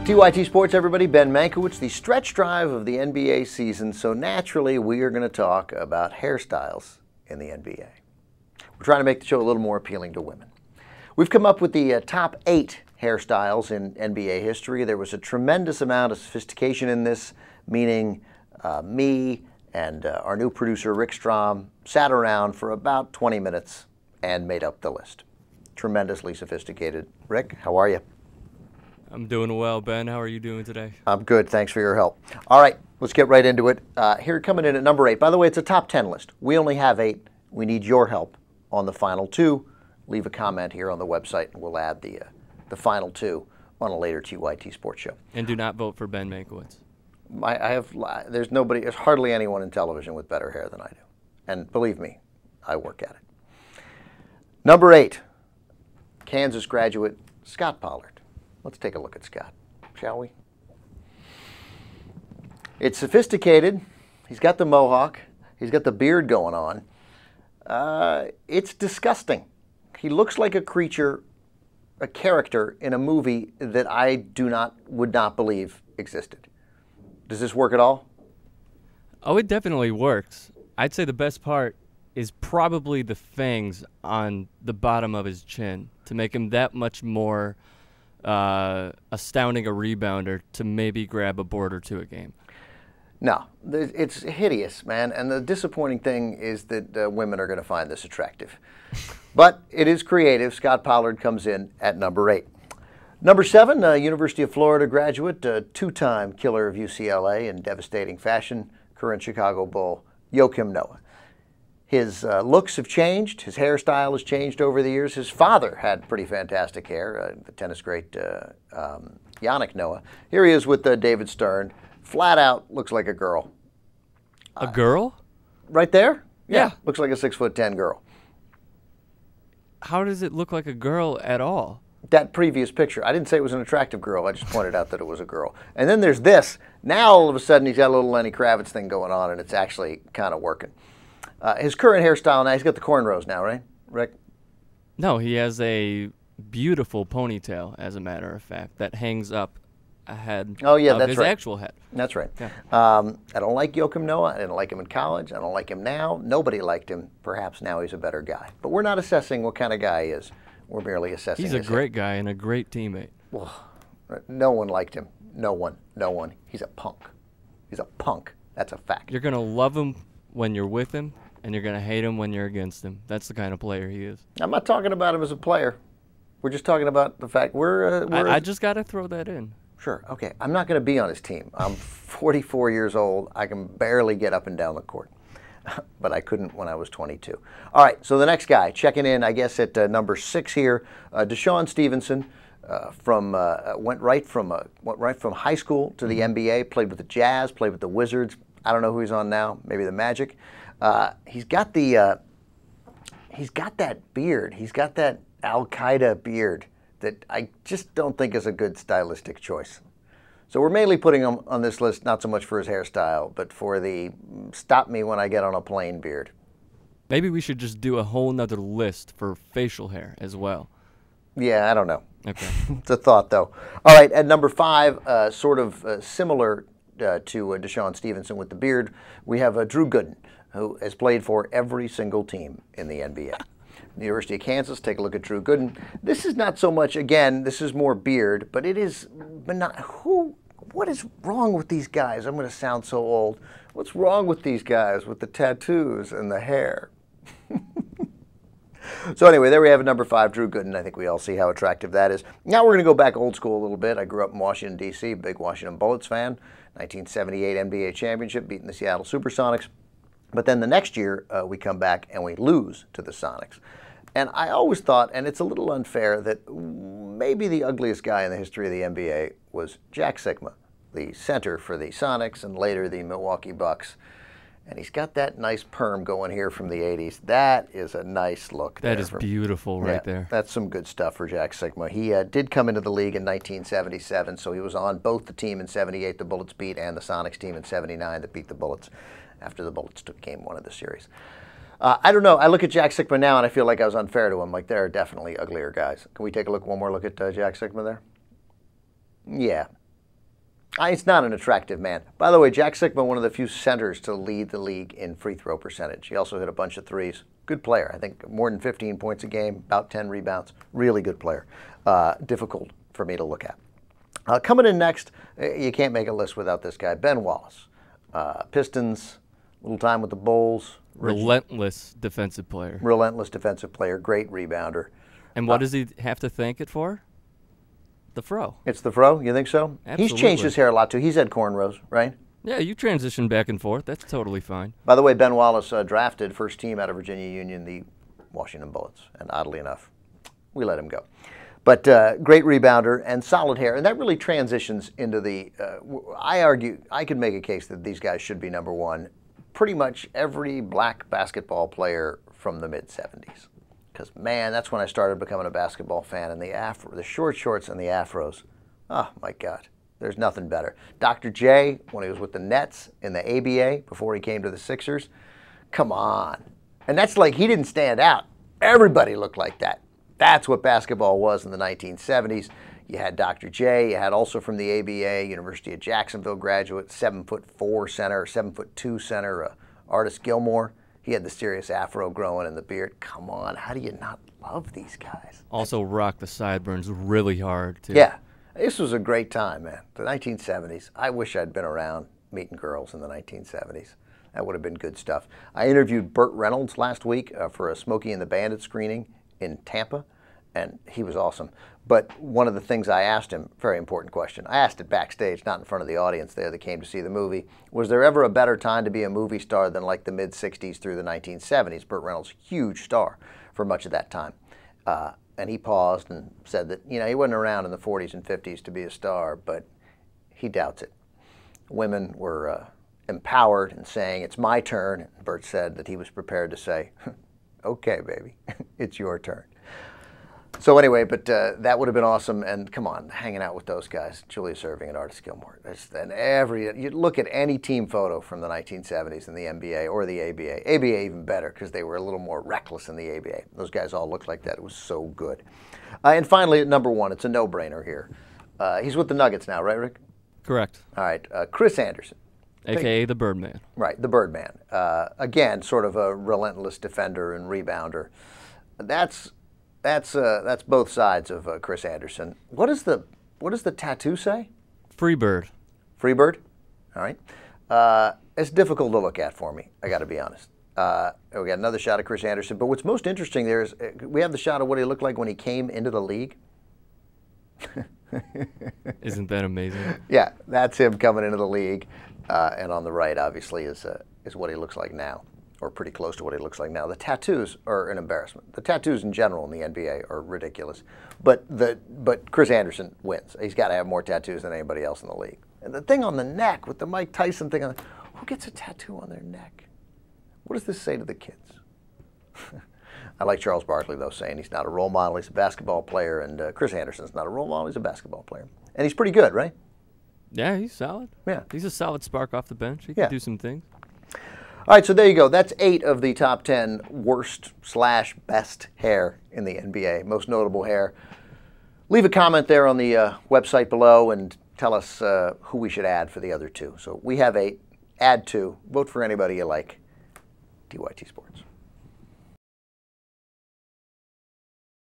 TYT Sports, everybody. Ben Mankiewicz, the stretch drive of the NBA season. So naturally, we are going to talk about hairstyles in the NBA. We're trying to make the show a little more appealing to women. We've come up with the top 8 hairstyles in NBA history. There was a tremendous amount of sophistication in this, meaning me and our new producer, Rick Strom, sat around for about 20 minutes and made up the list. Tremendously sophisticated. Rick, how are you? I'm doing well, Ben. How are you doing today? I'm good. Thanks for your help. All right, let's get right into it. Here coming in at number 8. By the way, it's a top 10 list. We only have 8. We need your help on the final 2. Leave a comment here on the website, and we'll add the final 2 on a later TYT Sports show. And do not vote for Ben Mankiewicz. There's hardly anyone in television with better hair than I do. And believe me, I work at it. Number 8, Kansas graduate Scot Pollard. Let's take a look at Scott, shall we? It's sophisticated. He's got the mohawk. He's got the beard going on. It's disgusting. He looks like a creature, a character in a movie that I would not believe existed. Does this work at all? Oh, it definitely works. I'd say the best part is probably the fangs on the bottom of his chin to make him that much more astounding a rebounder to maybe grab a board or 2 a game. No, it's hideous, man. And the disappointing thing is that women are going to find this attractive. But it is creative. Scot Pollard comes in at number 8. Number 7, University of Florida graduate, 2-time killer of UCLA in devastating fashion, current Chicago Bull, Yocum Noah. His looks have changed. His hairstyle has changed over the years. His father had pretty fantastic hair, the tennis great Yocum Noah. Here he is with David Stern. Flat out, looks like a girl. A girl? Right there? Yeah. Looks like a 6'10" girl. How does it look like a girl at all? That previous picture. I didn't say it was an attractive girl. I just pointed out that it was a girl. And then there's this. Now all of a sudden he's got a little Lenny Kravitz thing going on, and it's actually kind of working. His current hairstyle now, he's got the cornrows now, right, Rick? No, he has a beautiful ponytail, as a matter of fact, that hangs up ahead of his actual head. That's right. Yeah. I don't like Yocum Noah. I didn't like him in college. I don't like him now. Nobody liked him. Perhaps now he's a better guy. But we're not assessing what kind of guy he is. We're merely assessing He's a great guy and a great teammate. Well, no one liked him. No one. No one. He's a punk. He's a punk. That's a fact. You're going to love him when you're with him, and you're going to hate him when you're against him. That's the kind of player he is. I'm not talking about him as a player. We're just talking about the fact I just got to throw that in. Sure. Okay. I'm not going to be on his team. I'm 44 years old. I can barely get up and down the court. But I couldn't when I was 22. All right, so the next guy, checking in, I guess, at number 6 here, DeShawn Stevenson, went right from high school to the NBA, played with the Jazz, played with the Wizards. I don't know who he's on now, maybe the Magic. He's got that beard. He's got that Al-Qaeda beard that I just don't think is a good stylistic choice. So we're mainly putting him on this list, not so much for his hairstyle, but for the stop me when I get on a plane beard. Maybe we should just do a whole nother list for facial hair as well. Yeah, I don't know. Okay. It's a thought, though. All right, at number 5, sort of similar to DeShawn Stevenson with the beard, we have Drew Gooden, who has played for every single team in the NBA. The University of Kansas, take a look at Drew Gooden. This is not so much, again, this is more beard, but it is, what is wrong with these guys? I'm going to sound so old. What's wrong with these guys with the tattoos and the hair? So anyway, there we have number 5, Drew Gooden. I think we all see how attractive that is. Now we're going to go back old school a little bit. I grew up in Washington, D.C., big Washington Bullets fan. 1978 NBA championship, beating the Seattle Supersonics. But then the next year, we come back and we lose to the Sonics. And I always thought, and it's a little unfair, that maybe the ugliest guy in the history of the NBA was Jack Sikma, the center for the Sonics and later the Milwaukee Bucks. And he's got that nice perm going here from the 80s. That is a nice look. That is beautiful right there. That's some good stuff for Jack Sikma. He did come into the league in 1977, so he was on both the team in 78 the Bullets beat and the Sonics team in 79 that beat the Bullets after the Bullets took game 1 of the series. I don't know. I look at Jack Sikma now and I feel like I was unfair to him. Like, there are definitely uglier guys. Can we take a look, one more look at Jack Sikma there? Yeah. He's not an attractive man. By the way, Jack Sikma, one of the few centers to lead the league in free throw percentage. He also hit a bunch of threes. Good player. I think more than 15 points a game, about 10 rebounds. Really good player. Difficult for me to look at. Coming in next, you can't make a list without this guy, Ben Wallace. Pistons, little time with the Bulls. Relentless defensive player. Relentless defensive player, great rebounder. And what does he have to thank it for? The fro. It's the fro? You think so? Absolutely. He's changed his hair a lot, too. He's had cornrows, right? Yeah, you transition back and forth. That's totally fine. By the way, Ben Wallace drafted first team out of Virginia Union, the Washington Bullets. And oddly enough, we let him go. But great rebounder and solid hair. And that really transitions into the, I argue, I could make a case that these guys should be number one. Pretty much every black basketball player from the mid-'70s. Because, man, that's when I started becoming a basketball fan. And the short shorts and the afros, oh, my God, there's nothing better. Dr.J, when he was with the Nets in the ABA before he came to the Sixers, come on. And that's like he didn't stand out. Everybody looked like that. That's what basketball was in the 1970s. You had Dr. J. You had also from the ABA, University of Jacksonville graduate, 7'4" center, 7'2" center, Artis Gilmore. He had the serious afro growing and the beard. Come on, how do you not love these guys? Also rock the sideburns really hard, too. Yeah, this was a great time, man. The 1970s. I wish I'd been around meeting girls in the 1970s. That would have been good stuff. I interviewed Burt Reynolds last week for a Smokey and the Bandit screening in Tampa, and he was awesome. But one of the things I asked him, very important question, I asked it backstage, not in front of the audience there that came to see the movie, was there ever a better time to be a movie star than like the mid-'60s through the 1970s? Burt Reynolds, huge star for much of that time. And he paused and said that, you know, he wasn't around in the 40s and 50s to be a star, but he doubts it. Women were empowered and saying, it's my turn. And Burt said that he was prepared to say, okay, baby, it's your turn. So anyway, but that would have been awesome. And come on, hanging out with those guys, Julius Erving and Artis Gilmore. And you look at any team photo from the 1970s in the NBA or the ABA. ABA even better because they were a little more reckless in the ABA. Those guys all looked like that. It was so good. And finally, at number one, it's a no-brainer here. He's with the Nuggets now, right, Rick? Correct. All right, Chris Anderson. AKA the Birdman. Right, the Birdman. Again, sort of a relentless defender and rebounder. That's both sides of Chris Anderson. What does the tattoo say? Freebird. Freebird? All right. It's difficult to look at for me, I got to be honest. We got another shot of Chris Anderson. But what's most interesting there is we have the shot of what he looked like when he came into the league. Isn't that amazing? Yeah, that's him coming into the league. And on the right, obviously, is what he looks like now, or pretty close to what he looks like now. The tattoos are an embarrassment. The tattoos in general in the NBA are ridiculous. But Chris Anderson wins. He's got to have more tattoos than anybody else in the league. And the thing on the neck with the Mike Tyson thing on who gets a tattoo on their neck? What does this say to the kids? I like Charles Barkley, though, saying he's not a role model. He's a basketball player. And Chris Anderson's not a role model. He's a basketball player. And he's pretty good, right? Yeah, he's solid. Yeah. He's a solid spark off the bench. He can do some things. All right, so there you go. That's 8 of the top 10 worst/best hair in the NBA, most notable hair. Leave a comment there on the website below and tell us who we should add for the other 2. So we have 8. Add 2. Vote for anybody you like. DYT Sports.